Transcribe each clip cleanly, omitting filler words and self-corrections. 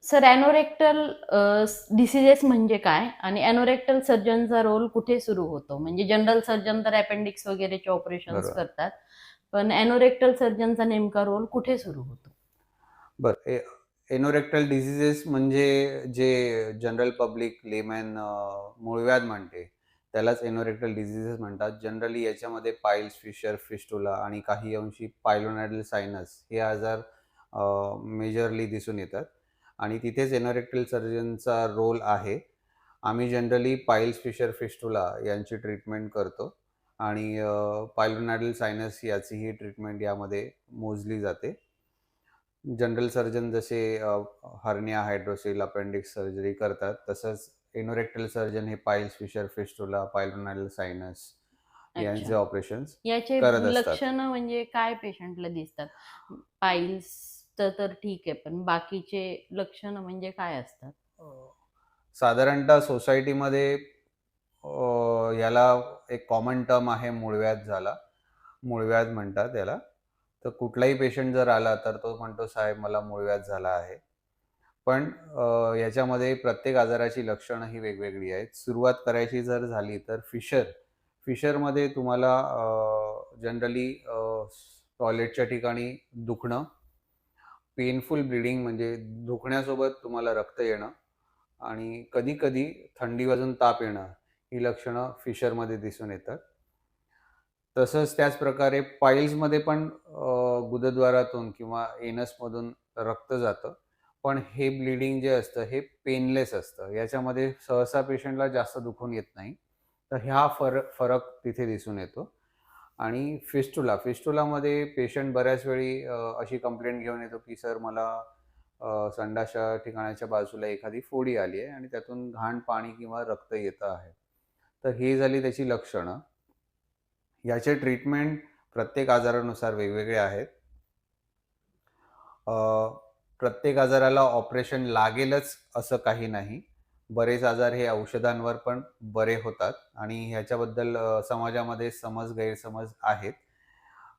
Sir ॲनोरेक्टल diseases म्हणजे काय आणि ॲनोरेक्टल सर्जनचा रोल कुठे सुरू होतो? म्हणजे जनरल सर्जन तर अपेंडिक्स वगैरेचे ऑपरेशन्स बरोबर. करतात, पण ॲनोरेक्टल सर्जनचा नेमका रोल कुठे सुरू होतो? बरं. एनोरेक्टल डिसीजेस म्हणजे जे जनरल पब्लिक लेमॅन मूळव्याध म्हणते, त्यालाच एनोरेक्टल डिसीजेस म्हणतात. जनरली याच्यामध्ये पाईल्स, फिशर, फिस्टुला आणि काही अंशी पायलोनॅडल सायनस हे आजार मेजरली दिसून येतात आणि तिथेच एनोरेक्टल सर्जनचा रोल आहे. आम्ही जनरली पाईल्स, फिशर, फिस्टुला यांची ट्रीटमेंट करतो आणि पायलोनॅडल सायनस याचीही ट्रीटमेंट यामध्ये मोजली जाते. जनरल सर्जन जसे हर्निया, हायड्रोसिल, अपेंडिक्स सर्जरी करतात, तसंच एनोरेक्टल सर्जन हे पाईल्स, फिशर, फिस्टुला, पायलोनॅडल सायनस अच्छा. यांचे ऑपरेशन्स याचे करत असतात. लक्षणं म्हणजे काय पेशंटला दिसतात? पाईल्सचं तर ठीक आहे, पण बाकीचे लक्षणं म्हणजे काय असतात? अ, साधारणतः सोसायटीमध्ये याला एक कॉमन टर्म आहे मूळव्याध झाला. मूळव्याध म्हणतात याला. तर कुठलाही पेशंट जर आला तर तो म्हणतो, "साहेब मला मूळव्याध झाला आहे." पण याच्यामध्ये प्रत्येक आजाराची लक्षणं ही वेगवेगळी आहेत. सुरुवात करायची जर झाली तर फिशरमध्ये तुम्हाला जनरली टॉयलेटच्या ठिकाणी दुखणं, पेनफुल ब्लीडिंग म्हणजे दुखण्यासोबत तुम्हाला रक्त येणं आणि कधी-कधी थंडी वाजून ताप येणं, ही लक्षणं फिशरमध्ये दिसून येतात. तसंच त्याच प्रकारे पाईल्समध्ये पण गुदद्वारातून किंवा एनसमधून रक्त जातं. पण हे ब्लीडिंग जे असतं हे पेनलेस असतं. याच्यामध्ये सहसा पेशंटला जास्त दुखून येत नाही. तर हा फरक तिथे दिसून येतो. आणि फिस्टुलामध्ये पेशंट बऱ्याच वेळी अशी कंप्लेंट घेऊन येतो, की "सर मला संडासच्या ठिकाणाच्या बाजूला एखादी फोडी आली आहे आणि त्यातून घाण पाणी किंवा रक्त येतं आहे." तर ही झाली त्याची लक्षणं. याचे ट्रीटमेंट प्रत्येक आजारानुसार वेगवेगळे आहेत. अ, प्रत्येक आजाराला ऑपरेशन लागेलच असं काही नाही. बरेच आजार हे औषधांवर पण बरे होतात आणि ह्याच्याबद्दल समाजामध्ये गैरसमज आहेत.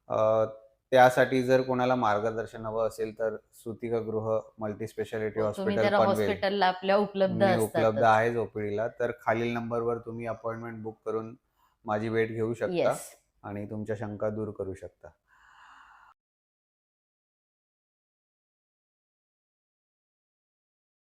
अ, त्यासाठी जर कोणाला मार्गदर्शन हवं असेल तर सूतिकागृह मल्टीस्पेशालिटी हो, तुम्ही हॉस्पिटल तर पनवेल हॉस्पिटलला आपल्या उपलब्ध मी उपलब्ध असतातच. आहेच ओ-पी-डीला. तर खालील नंबरवर तुम्ही अपॉइंटमेंट बुक करून माझी भेट घेऊ शकता येस. आणि तुमच्या शंका दूर करू शकता.